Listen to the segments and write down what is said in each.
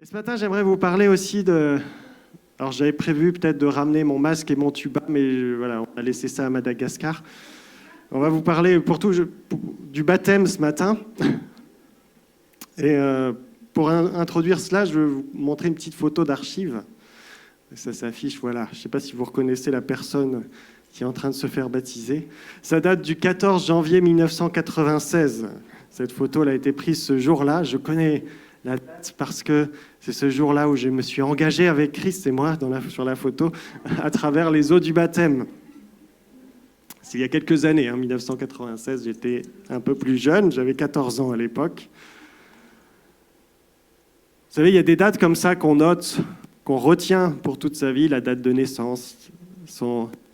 Et ce matin, j'aimerais vous parler aussi de... Alors, j'avais prévu peut-être de ramener mon masque et mon tuba, mais voilà, on a laissé ça à Madagascar. On va vous parler du baptême ce matin. Et pour introduire cela, je vais vous montrer une petite photo d'archive. Ça s'affiche, voilà. Je ne sais pas si vous reconnaissez la personne qui est en train de se faire baptiser. Ça date du 14 janvier 1996. Cette photo elle a été prise ce jour-là. Je connais la date parce que c'est ce jour-là où je me suis engagé avec Christ et moi sur la photo à travers les eaux du baptême. C'est il y a quelques années, 1996, j'étais un peu plus jeune, j'avais 14 ans à l'époque. Vous savez, il y a des dates comme ça qu'on note, qu'on retient pour toute sa vie, la date de naissance,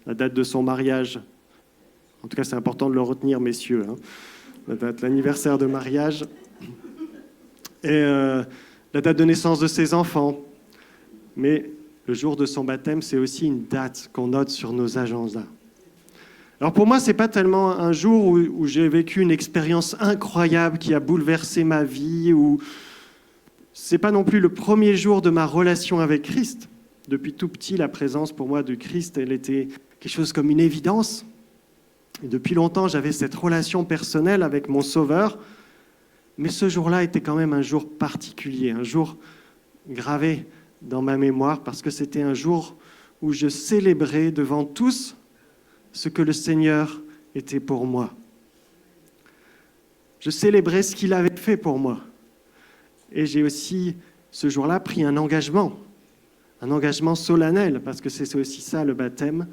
la date de son mariage. En tout cas, c'est important de le retenir, messieurs. La date, l'anniversaire de mariage. Et la date de naissance de ses enfants. Mais le jour de son baptême, c'est aussi une date qu'on note sur nos agendas. Alors pour moi, ce n'est pas tellement un jour où j'ai vécu une expérience incroyable qui a bouleversé ma vie, ou ce n'est pas non plus le premier jour de ma relation avec Christ. Depuis tout petit, la présence pour moi de Christ, elle était quelque chose comme une évidence. Et depuis longtemps, j'avais cette relation personnelle avec mon Sauveur. Mais ce jour-là était quand même un jour particulier, un jour gravé dans ma mémoire, parce que c'était un jour où je célébrais devant tous ce que le Seigneur était pour moi. Je célébrais ce qu'il avait fait pour moi. Et j'ai aussi, ce jour-là, pris un engagement solennel, parce que c'est aussi ça le baptême.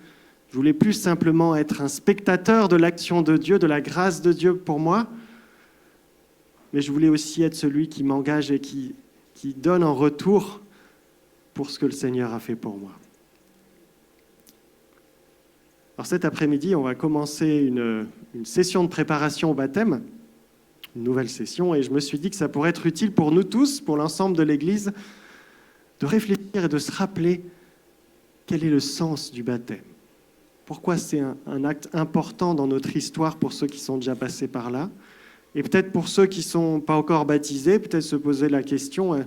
Je voulais plus simplement être un spectateur de l'action de Dieu, de la grâce de Dieu pour moi, mais je voulais aussi être celui qui m'engage et qui donne en retour pour ce que le Seigneur a fait pour moi. Alors cet après-midi, on va commencer une session de préparation au baptême, une nouvelle session, et je me suis dit que ça pourrait être utile pour nous tous, pour l'ensemble de l'Église, de réfléchir et de se rappeler quel est le sens du baptême. Pourquoi c'est un acte important dans notre histoire pour ceux qui sont déjà passés par là. Et peut-être pour ceux qui ne sont pas encore baptisés, peut-être se poser la question,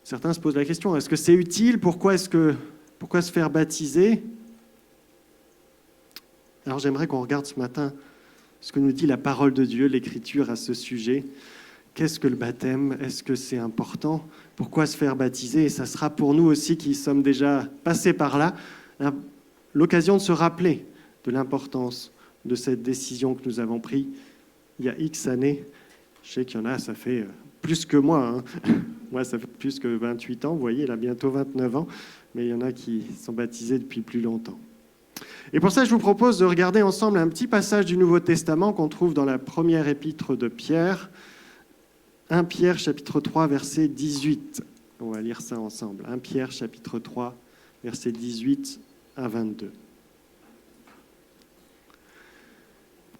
certains se posent la question, est-ce que c'est utile ? Pourquoi se faire baptiser ? Alors j'aimerais qu'on regarde ce matin ce que nous dit la parole de Dieu, l'Écriture à ce sujet. Qu'est-ce que le baptême ? Est-ce que c'est important ? Pourquoi se faire baptiser ? Et ça sera pour nous aussi qui sommes déjà passés par là, l'occasion de se rappeler de l'importance de cette décision que nous avons prise il y a X années. Je sais qu'il y en a, ça fait plus que moi. Moi, ça fait plus que 28 ans. Vous voyez, il a bientôt 29 ans. Mais il y en a qui sont baptisés depuis plus longtemps. Et pour ça, je vous propose de regarder ensemble un petit passage du Nouveau Testament qu'on trouve dans la première épître de Pierre. 1 Pierre, chapitre 3, verset 18. On va lire ça ensemble. 1 Pierre, chapitre 3, verset 18 à 22.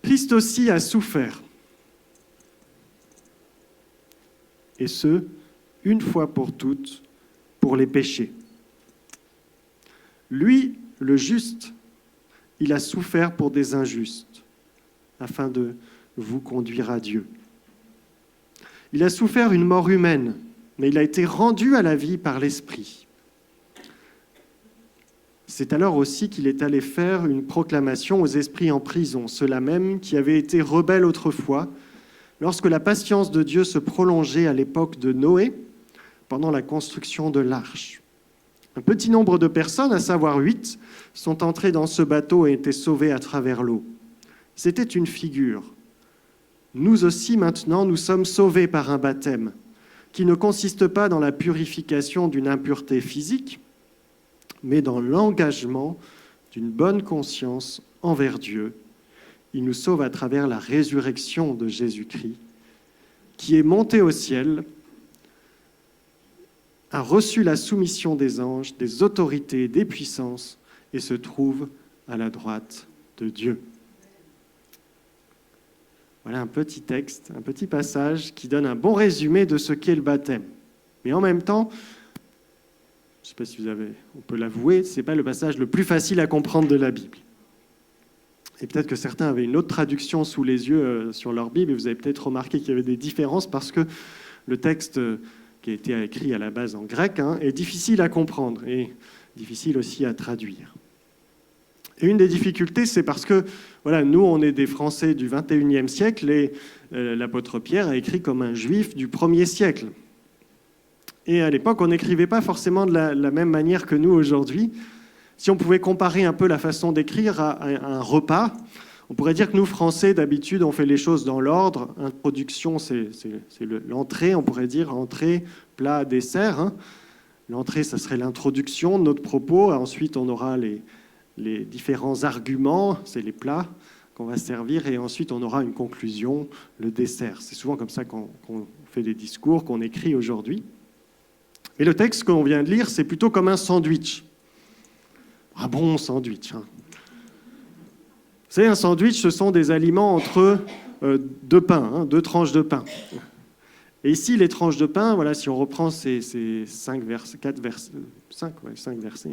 Christ aussi a souffert. Et ce, une fois pour toutes, pour les péchés. Lui, le juste, il a souffert pour des injustes, afin de vous conduire à Dieu. Il a souffert une mort humaine, mais il a été rendu à la vie par l'Esprit. C'est alors aussi qu'il est allé faire une proclamation aux esprits en prison, ceux-là même qui avaient été rebelles autrefois, lorsque la patience de Dieu se prolongeait à l'époque de Noé, pendant la construction de l'arche. Un petit nombre de personnes, à savoir 8, sont entrées dans ce bateau et étaient sauvées à travers l'eau. C'était une figure. Nous aussi, maintenant, nous sommes sauvés par un baptême, qui ne consiste pas dans la purification d'une impureté physique, mais dans l'engagement d'une bonne conscience envers Dieu. Il nous sauve à travers la résurrection de Jésus-Christ, qui est monté au ciel, a reçu la soumission des anges, des autorités, des puissances, et se trouve à la droite de Dieu. Voilà un petit texte, un petit passage qui donne un bon résumé de ce qu'est le baptême. Mais en même temps, je ne sais pas si on peut l'avouer, ce n'est pas le passage le plus facile à comprendre de la Bible. Et peut-être que certains avaient une autre traduction sous les yeux sur leur Bible, et vous avez peut-être remarqué qu'il y avait des différences parce que le texte qui a été écrit à la base en grec, est difficile à comprendre et difficile aussi à traduire. Et une des difficultés, c'est parce que nous, on est des Français du XXIe siècle et l'apôtre Pierre a écrit comme un juif du 1er siècle. Et à l'époque, on n'écrivait pas forcément de la même manière que nous aujourd'hui. Si on pouvait comparer un peu la façon d'écrire à un repas, on pourrait dire que nous, Français, d'habitude, on fait les choses dans l'ordre. Introduction, c'est l'entrée, on pourrait dire entrée, plat, dessert. L'entrée, ça serait l'introduction de notre propos. Ensuite, on aura les différents arguments, c'est les plats qu'on va servir. Et ensuite, on aura une conclusion, le dessert. C'est souvent comme ça qu'on fait des discours, qu'on écrit aujourd'hui. Et le texte qu'on vient de lire, c'est plutôt comme un sandwich. Un bon sandwich. Vous savez, un sandwich, ce sont des aliments entre deux pains, 2 tranches de pain. Et ici, les tranches de pain, si on reprend ces 5 versets, 5 versets,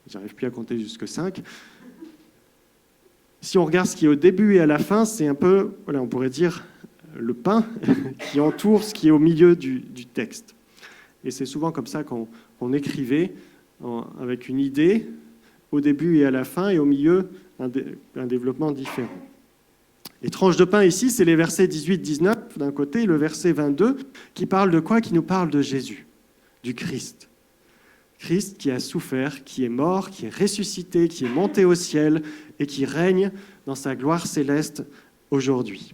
j'arrive plus à compter jusque 5. Si on regarde ce qui est au début et à la fin, c'est un peu, on pourrait dire, le pain qui entoure ce qui est au milieu du texte. Et c'est souvent comme ça qu'on écrivait, avec une idée, au début et à la fin, et au milieu, un développement différent. Les tranches de pain ici, c'est les versets 18-19 d'un côté, et le verset 22, qui parle de quoi? Qui nous parle de Jésus, du Christ. Christ qui a souffert, qui est mort, qui est ressuscité, qui est monté au ciel et qui règne dans sa gloire céleste aujourd'hui.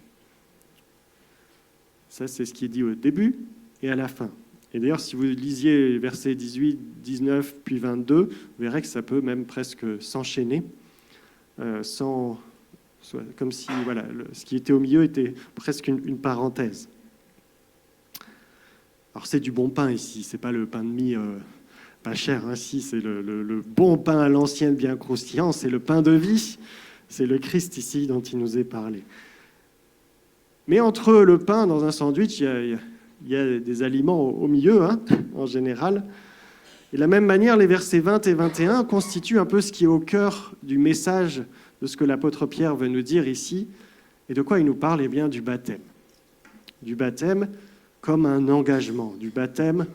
Ça, c'est ce qui est dit au début et à la fin. Et d'ailleurs, si vous lisiez les versets 18, 19, puis 22, vous verrez que ça peut même presque s'enchaîner, comme si ce qui était au milieu était presque une parenthèse. Alors c'est du bon pain ici, c'est pas le pain de mie pas cher, ici c'est le bon pain à l'ancienne bien croustillant, c'est le pain de vie, c'est le Christ ici dont il nous est parlé. Mais entre le pain dans un sandwich, il y a des aliments au milieu, en général. Et de la même manière, les versets 20 et 21 constituent un peu ce qui est au cœur du message de ce que l'apôtre Pierre veut nous dire ici. Et de quoi il nous parle? Eh bien, du baptême. Du baptême comme un engagement. Du baptême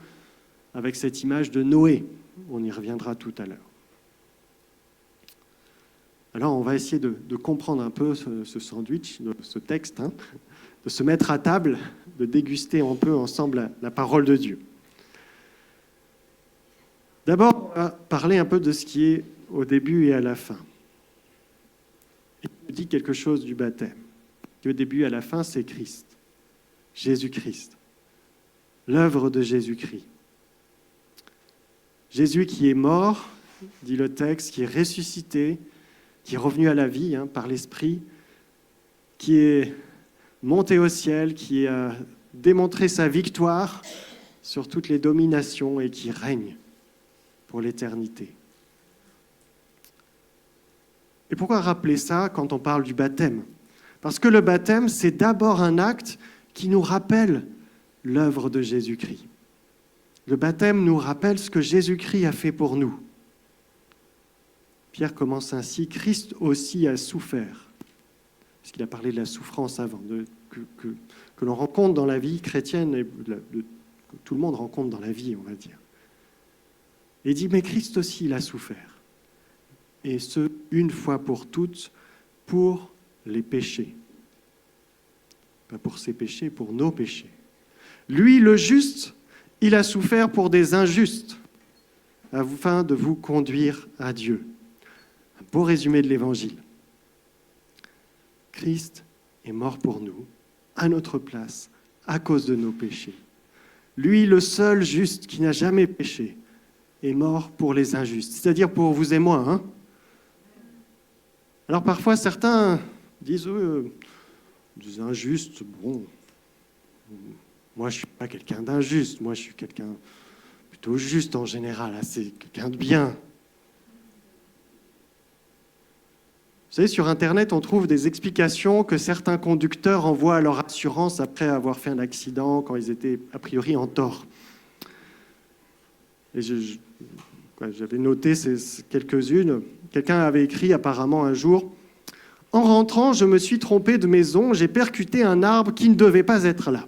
avec cette image de Noé. On y reviendra tout à l'heure. Alors, on va essayer de comprendre un peu ce sandwich, ce texte, de se mettre à table, de déguster un peu ensemble la parole de Dieu. D'abord, on va parler un peu de ce qui est au début et à la fin. Il nous dit quelque chose du baptême. Au début et à la fin, c'est Christ, Jésus-Christ, l'œuvre de Jésus-Christ. Jésus qui est mort, dit le texte, qui est ressuscité, qui est revenu à la vie par l'Esprit, qui est monté au ciel, qui a démontré sa victoire sur toutes les dominations et qui règne pour l'éternité. Et pourquoi rappeler ça quand on parle du baptême? Parce que le baptême, c'est d'abord un acte qui nous rappelle l'œuvre de Jésus-Christ. Le baptême nous rappelle ce que Jésus-Christ a fait pour nous. Pierre commence ainsi, Christ aussi a souffert, puisqu'il a parlé de la souffrance avant, que l'on rencontre dans la vie chrétienne, et que tout le monde rencontre dans la vie, on va dire. Et il dit, mais Christ aussi, il a souffert. Et ce, une fois pour toutes, pour les péchés. Pas pour ses péchés, pour nos péchés. Lui, le juste, il a souffert pour des injustes, afin de vous conduire à Dieu. Un beau résumé de l'Évangile. Christ est mort pour nous, à notre place, à cause de nos péchés. Lui, le seul juste qui n'a jamais péché, est mort pour les injustes, c'est-à-dire pour vous et moi. Alors parfois, certains disent, des injustes, bon, moi je ne suis pas quelqu'un d'injuste, moi je suis quelqu'un plutôt juste en général, c'est quelqu'un de bien. Vous savez, sur Internet, on trouve des explications que certains conducteurs envoient à leur assurance après avoir fait un accident, quand ils étaient a priori en tort. Et j'avais noté quelques-unes. Quelqu'un avait écrit apparemment un jour « En rentrant, je me suis trompé de maison, j'ai percuté un arbre qui ne devait pas être là. »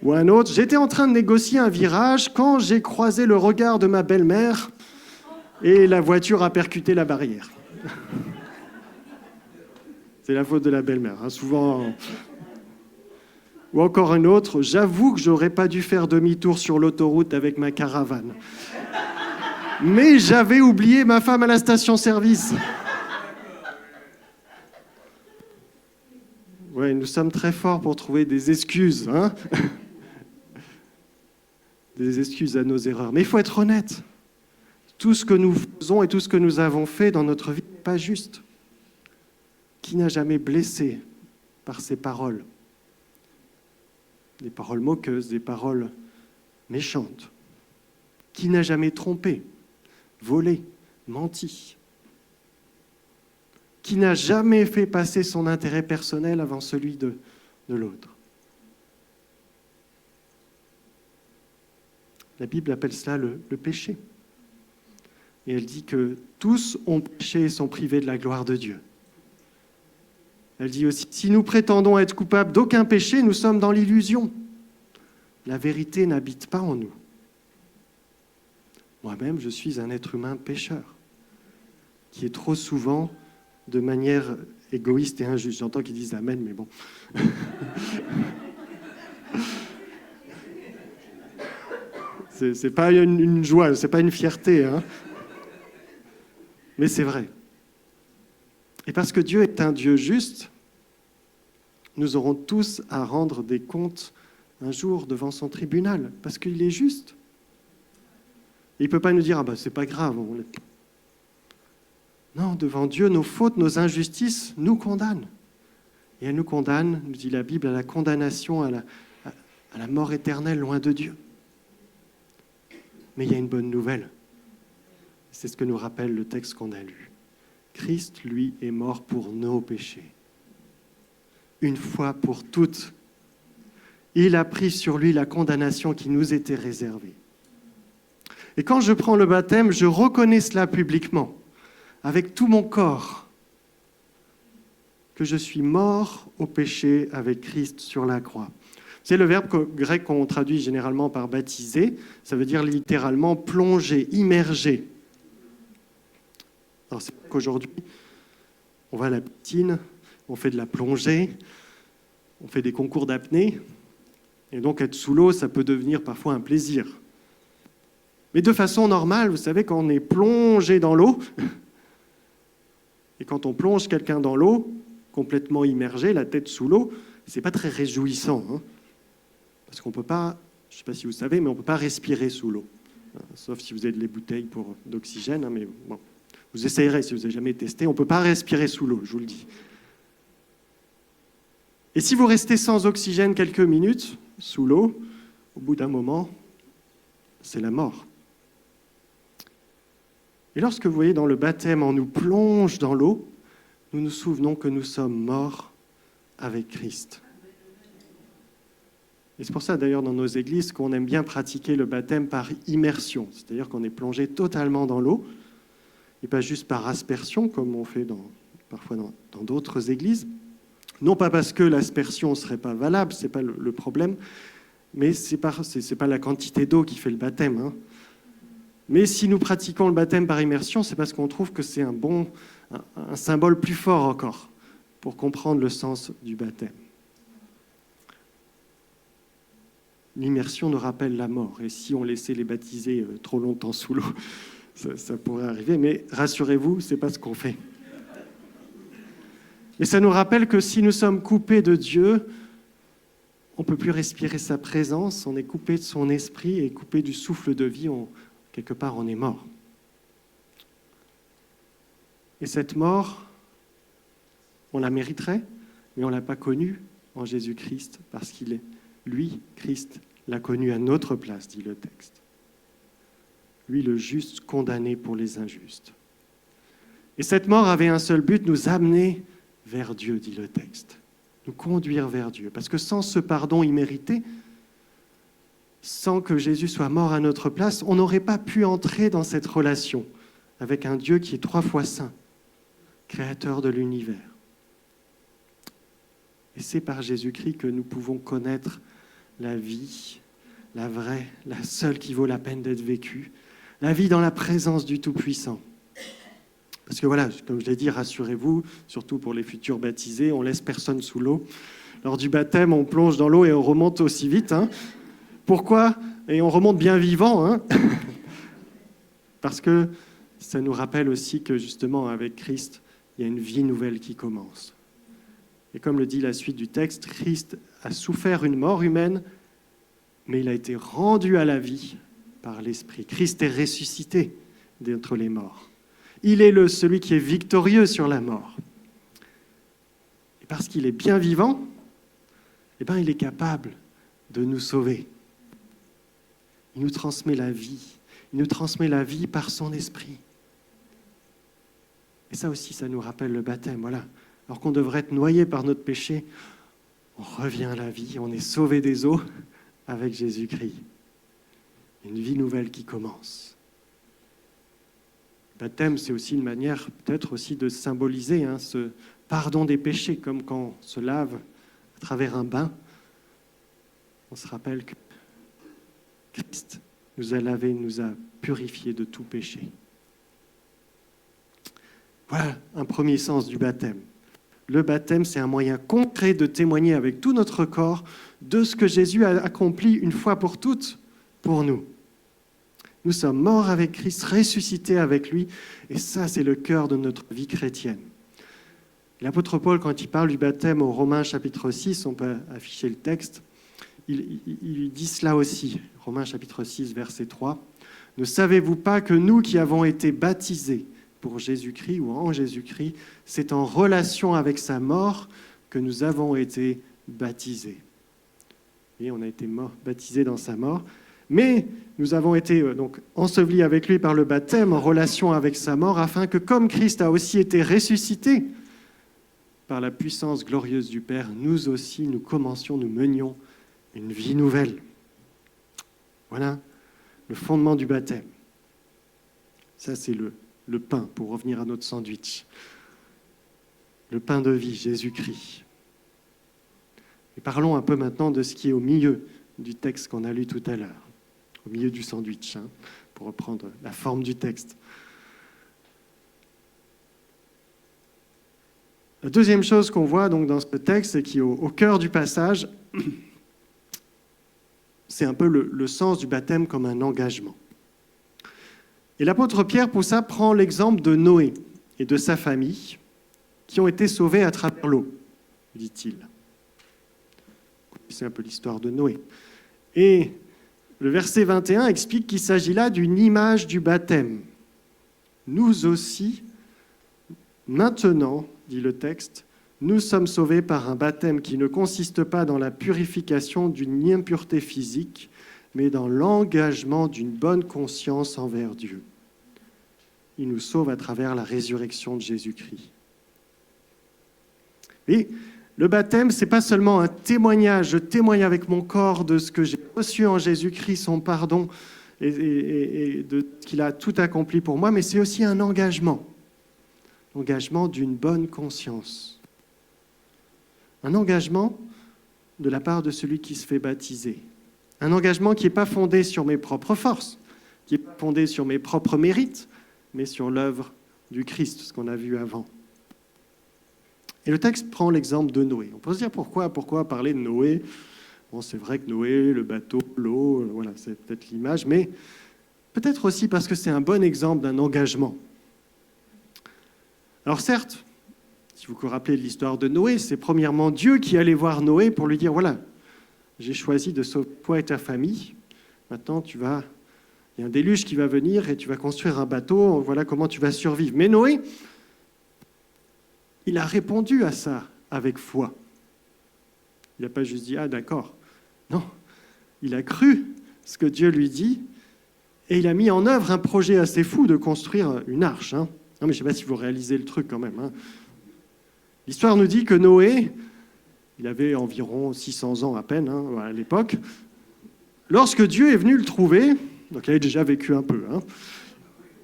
Ou un autre, j'étais en train de négocier un virage quand j'ai croisé le regard de ma belle-mère et la voiture a percuté la barrière. C'est la faute de la belle-mère, hein, souvent. Ou encore un autre, j'avoue que j'aurais pas dû faire demi-tour sur l'autoroute avec ma caravane. Mais j'avais oublié ma femme à la station-service. Ouais, nous sommes très forts pour trouver des excuses, hein. Des excuses à nos erreurs. Mais il faut être honnête. Tout ce que nous faisons et tout ce que nous avons fait dans notre vie n'est pas juste. Qui n'a jamais blessé par ses paroles? Des paroles moqueuses, des paroles méchantes. Qui n'a jamais trompé, volé, menti? Qui n'a jamais fait passer son intérêt personnel avant celui de l'autre? La Bible appelle cela le péché. Et elle dit que tous ont péché et sont privés de la gloire de Dieu. Elle dit aussi, si nous prétendons être coupables d'aucun péché, nous sommes dans l'illusion. La vérité n'habite pas en nous. Moi-même, je suis un être humain pécheur, qui est trop souvent de manière égoïste et injuste. J'entends qu'ils disent Amen, mais bon. C'est pas une joie, c'est pas une fierté, hein. Mais c'est vrai. Et parce que Dieu est un Dieu juste, nous aurons tous à rendre des comptes un jour devant son tribunal, parce qu'il est juste. Et il ne peut pas nous dire, c'est pas grave. Non, devant Dieu, nos fautes, nos injustices nous condamnent. Et elles nous condamnent, nous dit la Bible, à la condamnation, à la mort éternelle, loin de Dieu. Mais il y a une bonne nouvelle. C'est ce que nous rappelle le texte qu'on a lu. Christ, lui, est mort pour nos péchés. Une fois pour toutes. Il a pris sur lui la condamnation qui nous était réservée. Et quand je prends le baptême, je reconnais cela publiquement, avec tout mon corps, que je suis mort au péché avec Christ sur la croix. C'est le verbe grec qu'on traduit généralement par baptiser, ça veut dire littéralement plonger, immerger. Alors c'est qu'aujourd'hui, on va à la piscine, on fait de la plongée, on fait des concours d'apnée, et donc être sous l'eau, ça peut devenir parfois un plaisir. Mais de façon normale, vous savez, quand on est plongé dans l'eau, et quand on plonge quelqu'un dans l'eau, complètement immergé, la tête sous l'eau, c'est pas très réjouissant, hein. Parce qu'on peut pas, je ne sais pas si vous savez, mais on ne peut pas respirer sous l'eau. Sauf si vous avez des bouteilles d'oxygène, hein, mais bon, vous essayerez si vous n'avez jamais testé. On ne peut pas respirer sous l'eau, je vous le dis. Et si vous restez sans oxygène quelques minutes sous l'eau, au bout d'un moment, c'est la mort. Et lorsque vous voyez dans le baptême, on nous plonge dans l'eau, nous nous souvenons que nous sommes morts avec Christ. Et c'est pour ça, d'ailleurs, dans nos églises, qu'on aime bien pratiquer le baptême par immersion, c'est-à-dire qu'on est plongé totalement dans l'eau, et pas juste par aspersion, comme on fait parfois dans d'autres églises. Non pas parce que l'aspersion ne serait pas valable, ce n'est pas le problème, mais ce n'est pas la quantité d'eau qui fait le baptême, hein. Mais si nous pratiquons le baptême par immersion, c'est parce qu'on trouve que c'est un symbole plus fort encore pour comprendre le sens du baptême. L'immersion nous rappelle la mort, et si on laissait les baptisés trop longtemps sous l'eau, ça pourrait arriver, mais rassurez-vous, ce n'est pas ce qu'on fait. Mais ça nous rappelle que si nous sommes coupés de Dieu, on ne peut plus respirer sa présence, on est coupé de son esprit et coupé du souffle de vie, quelque part on est mort. Et cette mort, on la mériterait, mais on ne l'a pas connue en Jésus-Christ, parce qu'il est, lui, Christ, l'a connu à notre place, dit le texte. Lui, le juste condamné pour les injustes. Et cette mort avait un seul but, nous amener vers Dieu, dit le texte. Nous conduire vers Dieu. Parce que sans ce pardon immérité, sans que Jésus soit mort à notre place, on n'aurait pas pu entrer dans cette relation avec un Dieu qui est 3 fois saint, créateur de l'univers. Et c'est par Jésus-Christ que nous pouvons connaître la vie, la vraie, la seule qui vaut la peine d'être vécue, la vie dans la présence du Tout-Puissant. Parce que voilà, comme je l'ai dit, rassurez-vous, surtout pour les futurs baptisés, on laisse personne sous l'eau. Lors du baptême, on plonge dans l'eau et on remonte aussi vite. Hein. Pourquoi ? Et on remonte bien vivant. Hein. Parce que ça nous rappelle aussi que justement, avec Christ, il y a une vie nouvelle qui commence. Et comme le dit la suite du texte, Christ a souffert une mort humaine, mais il a été rendu à la vie par l'Esprit. Christ est ressuscité d'entre les morts. Il est celui qui est victorieux sur la mort. Et parce qu'il est bien vivant, eh bien, il est capable de nous sauver. Il nous transmet la vie. Il nous transmet la vie par son esprit. Et ça aussi, ça nous rappelle le baptême. Voilà. Alors qu'on devrait être noyé par notre péché, on revient à la vie, on est sauvé des eaux avec Jésus-Christ. Une vie nouvelle qui commence. Le baptême, c'est aussi une manière peut-être aussi de symboliser ce pardon des péchés, comme quand on se lave à travers un bain. On se rappelle que Christ nous a lavés, nous a purifiés de tout péché. Voilà un premier sens du baptême. Le baptême, c'est un moyen concret de témoigner avec tout notre corps de ce que Jésus a accompli une fois pour toutes pour nous. Nous sommes morts avec Christ, ressuscités avec lui, et ça, c'est le cœur de notre vie chrétienne. L'apôtre Paul, quand il parle du baptême au Romains chapitre 6, on peut afficher le texte, il dit cela aussi, Romains chapitre 6, verset 3. « Ne savez-vous pas que nous qui avons été baptisés pour Jésus-Christ ou en Jésus-Christ, c'est en relation avec sa mort que nous avons été baptisés. » Et on a été baptisés dans sa mort, mais nous avons été donc ensevelis avec lui par le baptême en relation avec sa mort, afin que comme Christ a aussi été ressuscité par la puissance glorieuse du Père, nous aussi, nous menions une vie nouvelle. Voilà le fondement du baptême. Ça, c'est le pain, pour revenir à notre sandwich. Le pain de vie, Jésus-Christ. Et parlons un peu maintenant de ce qui est au milieu du texte qu'on a lu tout à l'heure, au milieu du sandwich, pour reprendre la forme du texte. La deuxième chose qu'on voit donc dans ce texte et qui est au cœur du passage, c'est un peu le sens du baptême comme un engagement. Et l'apôtre Pierre, pour ça, prend l'exemple de Noé et de sa famille qui ont été sauvés à travers l'eau, dit-il. C'est un peu l'histoire de Noé. Et le verset 21 explique qu'il s'agit là d'une image du baptême. Nous aussi, maintenant, dit le texte, nous sommes sauvés par un baptême qui ne consiste pas dans la purification d'une impureté physique, mais dans l'engagement d'une bonne conscience envers Dieu. Il nous sauve à travers la résurrection de Jésus-Christ. Et le baptême, ce n'est pas seulement un témoignage, je témoigne avec mon corps de ce que j'ai reçu en Jésus-Christ, son pardon, et de ce qu'il a tout accompli pour moi, mais c'est aussi un engagement. L'engagement d'une bonne conscience. Un engagement de la part de celui qui se fait baptiser. Un engagement qui n'est pas fondé sur mes propres forces, qui n'est pas fondé sur mes propres mérites, mais sur l'œuvre du Christ, ce qu'on a vu avant. Et le texte prend l'exemple de Noé. On peut se dire pourquoi parler de Noé ? Bon, c'est vrai que Noé, le bateau, l'eau, voilà, c'est peut-être l'image, mais peut-être aussi parce que c'est un bon exemple d'un engagement. Alors certes, si vous vous rappelez de l'histoire de Noé, c'est premièrement Dieu qui allait voir Noé pour lui dire, voilà, j'ai choisi de sauver toi et ta famille, maintenant il y a un déluge qui va venir et tu vas construire un bateau, voilà comment tu vas survivre. Mais Noé, il a répondu à ça avec foi. Il n'a pas juste dit « Ah, d'accord ». Non, il a cru ce que Dieu lui dit et il a mis en œuvre un projet assez fou de construire une arche. Non, mais je ne sais pas si vous réalisez le truc quand même. L'histoire nous dit que Noé, il avait environ 600 ans à peine à l'époque, lorsque Dieu est venu le trouver, donc il avait déjà vécu un peu,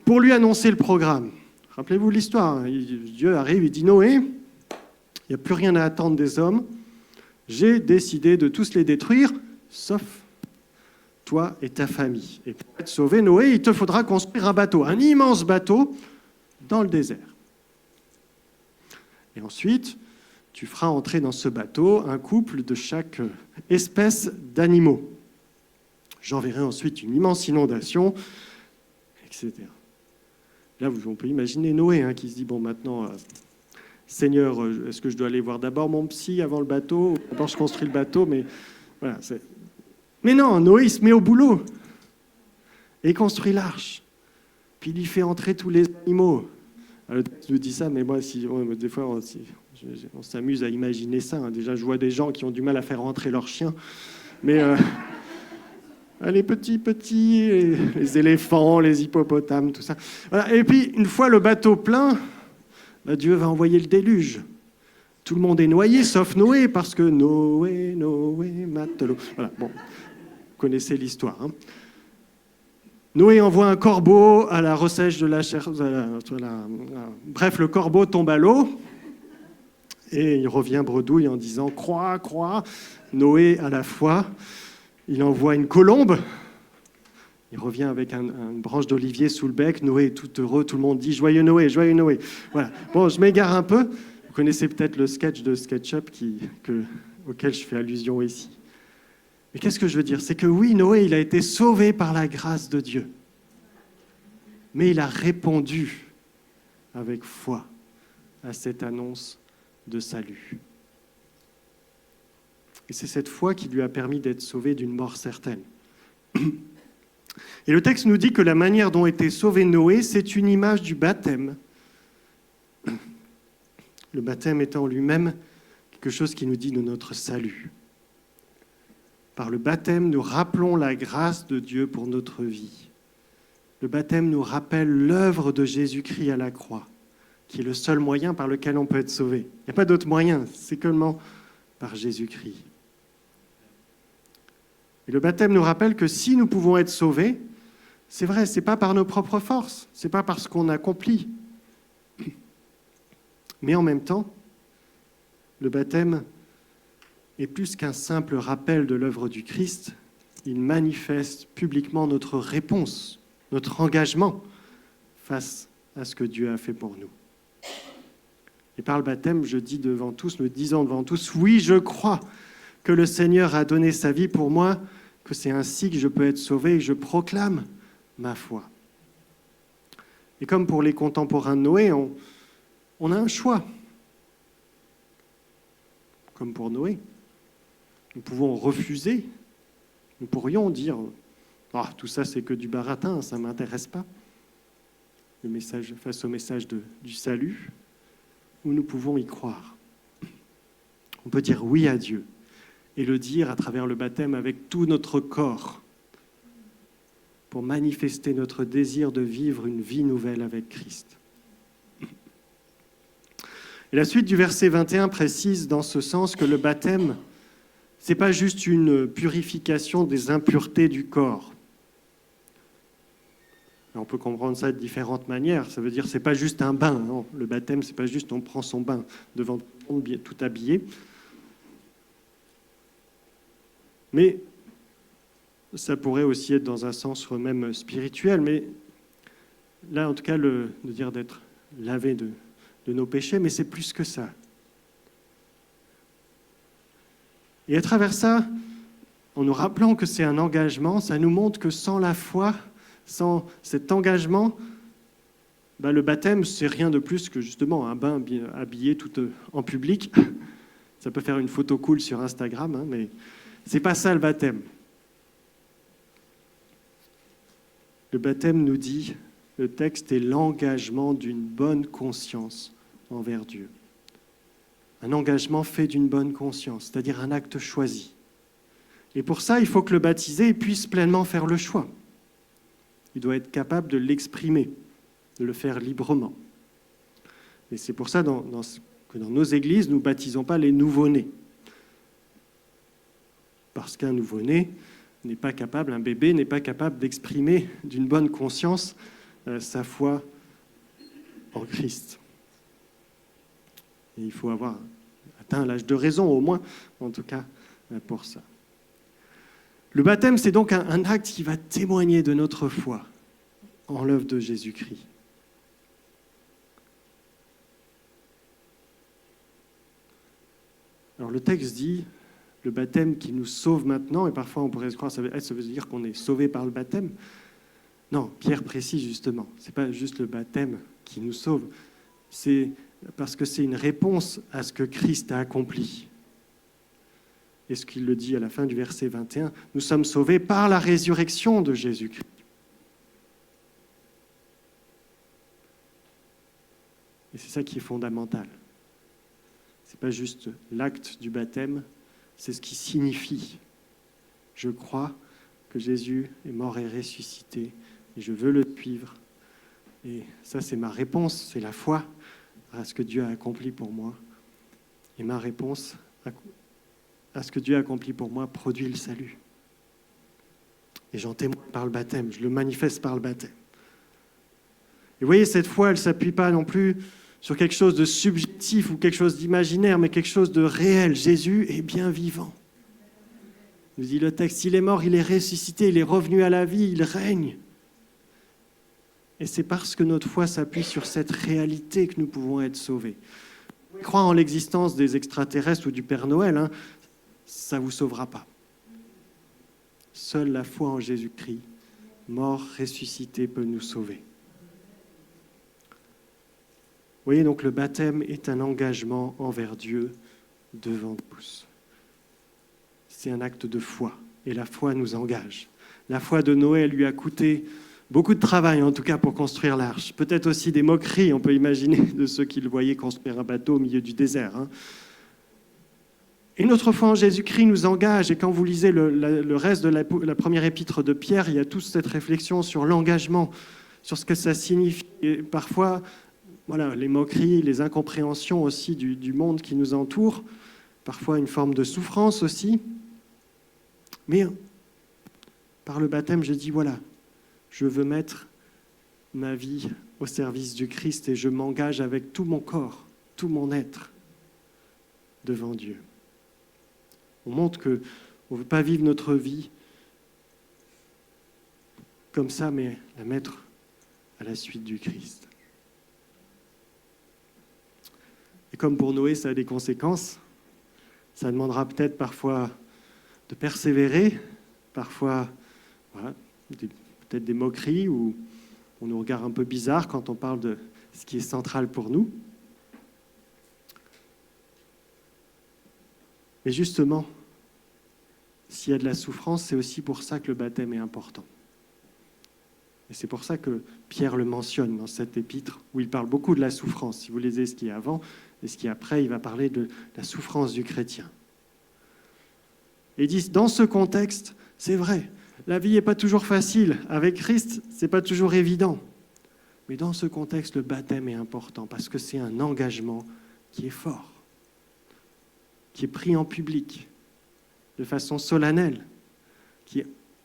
pour lui annoncer le programme. Rappelez-vous l'histoire, Dieu arrive, il dit « Noé, il n'y a plus rien à attendre des hommes, j'ai décidé de tous les détruire, sauf toi et ta famille. Et pour être sauvé, Noé, il te faudra construire un bateau, un immense bateau dans le désert. Et ensuite, tu feras entrer dans ce bateau un couple de chaque espèce d'animaux. J'enverrai ensuite une immense inondation, etc. Là, on peut imaginer Noé qui se dit, bon, maintenant, Seigneur, est-ce que je dois aller voir d'abord mon psy avant le bateau? D'abord, je construis le bateau, mais voilà. Mais non, Noé, il se met au boulot et il construit l'arche. Puis il y fait entrer tous les animaux. Le texte nous dit ça, mais moi, des fois, on s'amuse à imaginer ça. Déjà, je vois des gens qui ont du mal à faire rentrer leurs chiens. Mais les petits, les éléphants, les hippopotames, tout ça. Voilà. Et puis, une fois le bateau plein, Dieu va envoyer le déluge. Tout le monde est noyé, sauf Noé, parce que Noé, matelot. Voilà, bon, vous connaissez l'histoire. Noé envoie un corbeau à la ressèche de la chair. Bref, le corbeau tombe à l'eau et il revient bredouille en disant « Croix, croix ». Noé à la foi, il envoie une colombe. Il revient avec une branche d'olivier sous le bec. Noé est tout heureux. Tout le monde dit « Joyeux Noé, joyeux Noé ». Voilà. Bon, je m'égare un peu. Vous connaissez peut-être le sketch de SketchUp auquel je fais allusion ici. Mais qu'est-ce que je veux dire? C'est que oui, Noé, il a été sauvé par la grâce de Dieu. Mais il a répondu avec foi à cette annonce de salut. Et c'est cette foi qui lui a permis d'être sauvé d'une mort certaine. Et le texte nous dit que la manière dont était sauvé Noé, c'est une image du baptême. Le baptême étant lui-même quelque chose qui nous dit de notre salut. Par le baptême, nous rappelons la grâce de Dieu pour notre vie. Le baptême nous rappelle l'œuvre de Jésus-Christ à la croix, qui est le seul moyen par lequel on peut être sauvé. Il n'y a pas d'autre moyen, c'est seulement par Jésus-Christ. Et le baptême nous rappelle que si nous pouvons être sauvés, c'est vrai, ce n'est pas par nos propres forces, ce n'est pas parce qu'on accomplit. Mais en même temps, le baptême est plus qu'un simple rappel de l'œuvre du Christ. Il manifeste publiquement notre réponse, notre engagement face à ce que Dieu a fait pour nous. Et par le baptême, nous disons devant tous, oui, je crois que le Seigneur a donné sa vie pour moi, que c'est ainsi que je peux être sauvé et je proclame ma foi. Et comme pour les contemporains de Noé, on a un choix. Comme pour Noé, nous pouvons refuser. Nous pourrions dire « tout ça, c'est que du baratin, ça ne m'intéresse pas » face au message du salut, ou nous pouvons y croire. On peut dire oui à Dieu et le dire à travers le baptême avec tout notre corps pour manifester notre désir de vivre une vie nouvelle avec Christ. Et la suite du verset 21 précise dans ce sens que le baptême, ce n'est pas juste une purification des impuretés du corps. On peut comprendre ça de différentes manières. Ça veut dire que ce n'est pas juste un bain. Non. Le baptême, ce n'est pas juste on prend son bain devant tout le monde, tout habillé. Mais ça pourrait aussi être dans un sens même spirituel. Mais là, en tout cas, de dire d'être lavé de nos péchés, mais c'est plus que ça. Et à travers ça, en nous rappelant que c'est un engagement, ça nous montre que sans la foi, sans cet engagement, le baptême, c'est rien de plus que justement un bain habillé tout en public. Ça peut faire une photo cool sur Instagram, mais c'est pas ça le baptême. Le baptême nous dit, le texte est l'engagement d'une bonne conscience envers Dieu. Un engagement fait d'une bonne conscience, c'est-à-dire un acte choisi. Et pour ça, il faut que le baptisé puisse pleinement faire le choix. Il doit être capable de l'exprimer, de le faire librement. Et c'est pour ça que dans nos églises, nous ne baptisons pas les nouveau-nés. Parce qu'un nouveau-né n'est pas capable, un bébé n'est pas capable d'exprimer d'une bonne conscience sa foi en Christ. Et il faut avoir atteint l'âge de raison, au moins, en tout cas, pour ça. Le baptême, c'est donc un acte qui va témoigner de notre foi en l'œuvre de Jésus-Christ. Alors le texte dit, le baptême qui nous sauve maintenant, et parfois on pourrait se croire, ça veut dire qu'on est sauvé par le baptême. Non, Pierre précise justement, ce n'est pas juste le baptême qui nous sauve, c'est parce que c'est une réponse à ce que Christ a accompli. Et ce qu'il le dit à la fin du verset 21, nous sommes sauvés par la résurrection de Jésus-Christ. Et c'est ça qui est fondamental. Ce n'est pas juste l'acte du baptême, c'est ce qui signifie. Je crois que Jésus est mort et ressuscité, et je veux le suivre. Et ça, c'est ma réponse, c'est la foi à ce que Dieu a accompli pour moi. Et ma réponse à ce que Dieu a accompli pour moi produit le salut. Et j'en témoigne par le baptême, je le manifeste par le baptême. Et vous voyez, cette foi, elle ne s'appuie pas non plus sur quelque chose de subjectif ou quelque chose d'imaginaire, mais quelque chose de réel. Jésus est bien vivant. Nous dit le texte, il est mort, il est ressuscité, il est revenu à la vie, il règne. Et c'est parce que notre foi s'appuie sur cette réalité que nous pouvons être sauvés. Croire en l'existence des extraterrestres ou du Père Noël, ça ne vous sauvera pas. Seule la foi en Jésus-Christ, mort, ressuscité, peut nous sauver. Vous voyez, donc le baptême est un engagement envers Dieu devant tous. C'est un acte de foi, et la foi nous engage. La foi de Noé lui a coûté beaucoup de travail, en tout cas, pour construire l'arche. Peut-être aussi des moqueries, on peut imaginer, de ceux qui le voyaient construire un bateau au milieu du désert. Et notre foi en Jésus-Christ nous engage, et quand vous lisez le reste de la première épître de Pierre, il y a toute cette réflexion sur l'engagement, sur ce que ça signifie. Et parfois, voilà, les moqueries, les incompréhensions aussi du monde qui nous entoure, parfois une forme de souffrance aussi. Mais par le baptême, je dis, voilà, je veux mettre ma vie au service du Christ et je m'engage avec tout mon corps, tout mon être devant Dieu. On montre qu'on ne veut pas vivre notre vie comme ça, mais la mettre à la suite du Christ. Et comme pour Noé, ça a des conséquences. Ça demandera peut-être parfois de persévérer, parfois peut-être des moqueries, ou on nous regarde un peu bizarre quand on parle de ce qui est central pour nous. Mais justement, s'il y a de la souffrance, c'est aussi pour ça que le baptême est important. Et c'est pour ça que Pierre le mentionne dans cette épître, où il parle beaucoup de la souffrance. Si vous lisez ce qui est avant et ce qui est après, il va parler de la souffrance du chrétien. Et il dit, dans ce contexte, c'est vrai, la vie n'est pas toujours facile. Avec Christ, ce n'est pas toujours évident. Mais dans ce contexte, le baptême est important parce que c'est un engagement qui est fort, qui est pris en public, de façon solennelle.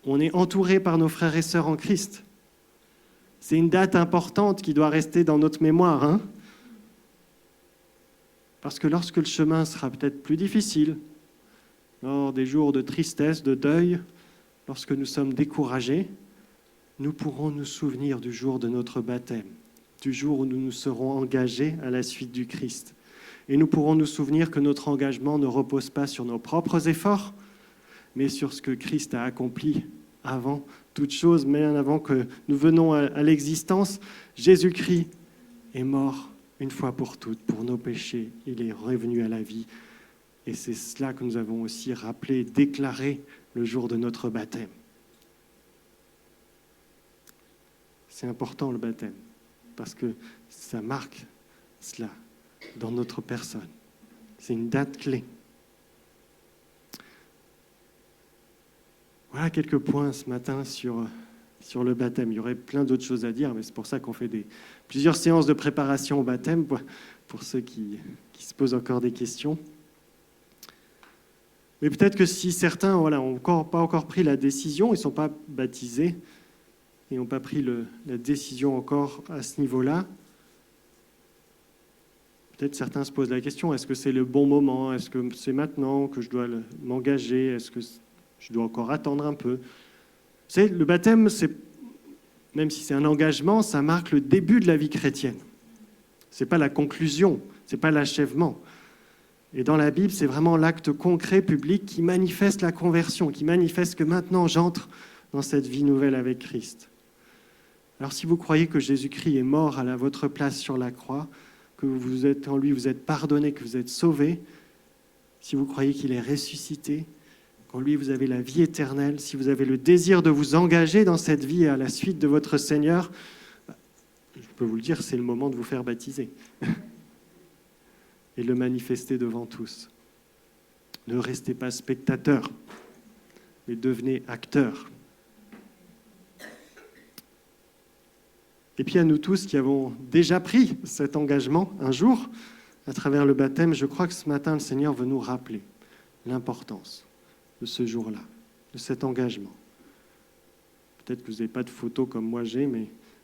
On est entouré par nos frères et sœurs en Christ. C'est une date importante qui doit rester dans notre mémoire. Parce que lorsque le chemin sera peut-être plus difficile, lors des jours de tristesse, de deuil, lorsque nous sommes découragés, nous pourrons nous souvenir du jour de notre baptême, du jour où nous nous serons engagés à la suite du Christ. Et nous pourrons nous souvenir que notre engagement ne repose pas sur nos propres efforts, mais sur ce que Christ a accompli avant toute chose, même avant que nous venons à l'existence. Jésus-Christ est mort une fois pour toutes pour nos péchés. Il est revenu à la vie. Et c'est cela que nous avons aussi rappelé, déclaré le jour de notre baptême. C'est important le baptême, parce que ça marque cela dans notre personne. C'est une date clé. Voilà quelques points ce matin sur le baptême. Il y aurait plein d'autres choses à dire, mais c'est pour ça qu'on fait plusieurs séances de préparation au baptême, pour ceux qui se posent encore des questions. Mais peut-être que si certains n'ont pas encore pris la décision, ils ne sont pas baptisés, et n'ont pas pris la décision encore à ce niveau-là, peut-être certains se posent la question, est-ce que c'est le bon moment? Est-ce que c'est maintenant que je dois m'engager? Est-ce que Je dois encore attendre un peu. Vous savez, le baptême, même si c'est un engagement, ça marque le début de la vie chrétienne. Ce n'est pas la conclusion, ce n'est pas l'achèvement. Et dans la Bible, c'est vraiment l'acte concret, public, qui manifeste la conversion, qui manifeste que maintenant j'entre dans cette vie nouvelle avec Christ. Alors si vous croyez que Jésus-Christ est mort à votre place sur la croix, que vous êtes en lui, vous êtes pardonné, que vous êtes sauvé, si vous croyez qu'il est ressuscité, qu'en lui vous avez la vie éternelle, si vous avez le désir de vous engager dans cette vie à la suite de votre Seigneur, je peux vous le dire, c'est le moment de vous faire baptiser et de le manifester devant tous. Ne restez pas spectateurs, mais devenez acteurs. Et puis à nous tous qui avons déjà pris cet engagement un jour, à travers le baptême, je crois que ce matin, le Seigneur veut nous rappeler l'importance de ce jour-là, de cet engagement. Peut-être que vous n'avez pas de photo comme moi j'ai, mais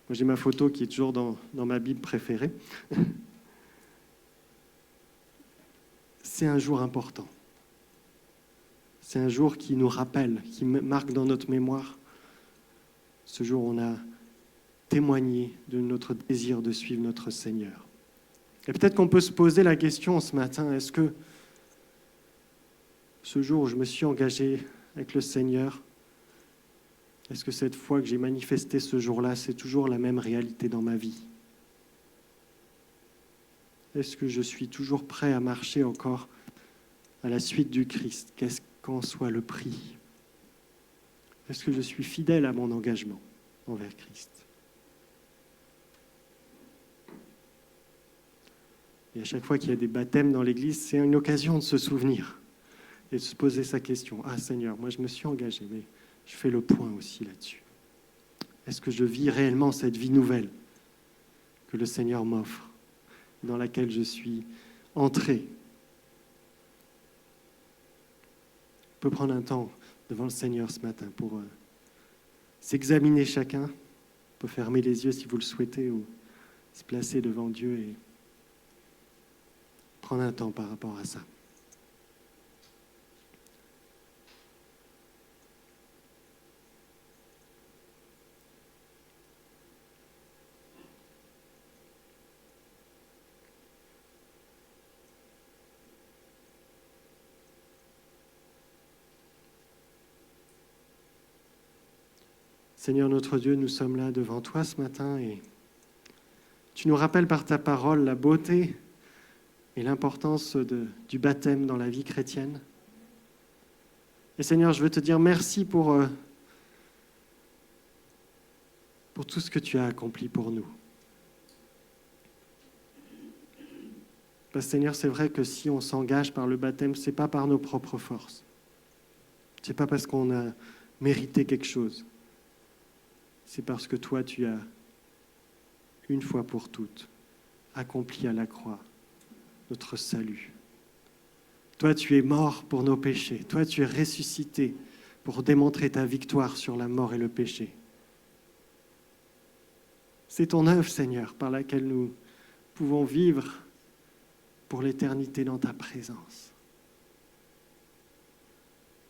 moi j'ai ma photo qui est toujours dans ma Bible préférée. C'est un jour important. C'est un jour qui nous rappelle, qui marque dans notre mémoire ce jour où on a témoigné de notre désir de suivre notre Seigneur. Et peut-être qu'on peut se poser la question ce matin, est-ce que ce jour où je me suis engagé avec le Seigneur, est-ce que cette foi que j'ai manifestée ce jour-là, c'est toujours la même réalité dans ma vie ? Est-ce que je suis toujours prêt à marcher encore à la suite du Christ, qu'est-ce qu'en soit le prix ? Est-ce que je suis fidèle à mon engagement envers Christ ? Et à chaque fois qu'il y a des baptêmes dans l'Église, c'est une occasion de se souvenir et de se poser sa question. Ah Seigneur, moi je me suis engagé, mais je fais le point aussi là-dessus. Est-ce que je vis réellement cette vie nouvelle que le Seigneur m'offre, dans laquelle je suis entré ? On peut prendre un temps devant le Seigneur ce matin pour s'examiner chacun. On peut fermer les yeux si vous le souhaitez ou se placer devant Dieu et prendre un temps par rapport à ça. Seigneur notre Dieu, nous sommes là devant toi ce matin et tu nous rappelles par ta parole la beauté et l'importance du baptême dans la vie chrétienne. Et Seigneur, je veux te dire merci pour tout ce que tu as accompli pour nous. Parce que Seigneur, c'est vrai que si on s'engage par le baptême, ce n'est pas par nos propres forces. Ce n'est pas parce qu'on a mérité quelque chose. C'est parce que toi, tu as, une fois pour toutes, accompli à la croix notre salut. Toi, tu es mort pour nos péchés. Toi, tu es ressuscité pour démontrer ta victoire sur la mort et le péché. C'est ton œuvre, Seigneur, par laquelle nous pouvons vivre pour l'éternité dans ta présence.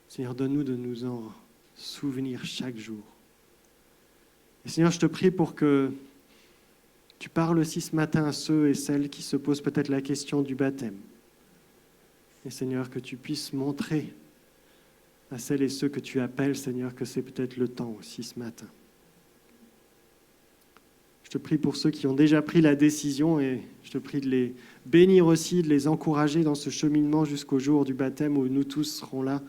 Seigneur, donne-nous de nous en souvenir chaque jour. Et Seigneur, je te prie pour que tu parles aussi ce matin à ceux et celles qui se posent peut-être la question du baptême. Et Seigneur, que tu puisses montrer à celles et ceux que tu appelles, Seigneur, que c'est peut-être le temps aussi ce matin. Je te prie pour ceux qui ont déjà pris la décision et je te prie de les bénir aussi, de les encourager dans ce cheminement jusqu'au jour du baptême où nous tous serons là,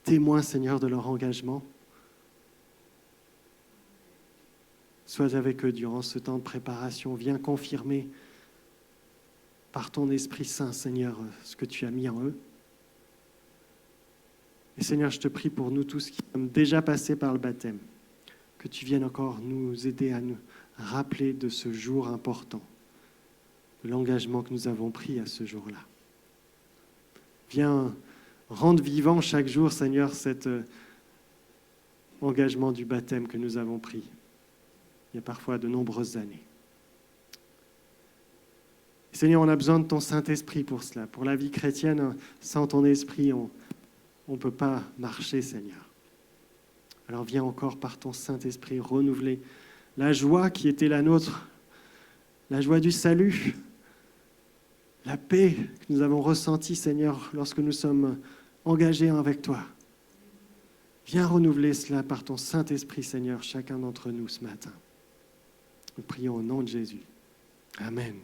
témoins, Seigneur, de leur engagement. Sois avec eux durant ce temps de préparation. Viens confirmer par ton Esprit Saint, Seigneur, ce que tu as mis en eux. Et Seigneur, je te prie pour nous tous qui sommes déjà passés par le baptême, que tu viennes encore nous aider à nous rappeler de ce jour important, de l'engagement que nous avons pris à ce jour-là. Viens rendre vivant chaque jour, Seigneur, cet engagement du baptême que nous avons pris il y a parfois de nombreuses années. Et Seigneur, on a besoin de ton Saint-Esprit pour cela. Pour la vie chrétienne, sans ton Esprit, on ne peut pas marcher, Seigneur. Alors viens encore par ton Saint-Esprit renouveler la joie qui était la nôtre, la joie du salut, la paix que nous avons ressentie, Seigneur, lorsque nous sommes engagés avec toi. Viens renouveler cela par ton Saint-Esprit, Seigneur, chacun d'entre nous ce matin. Nous prions au nom de Jésus. Amen.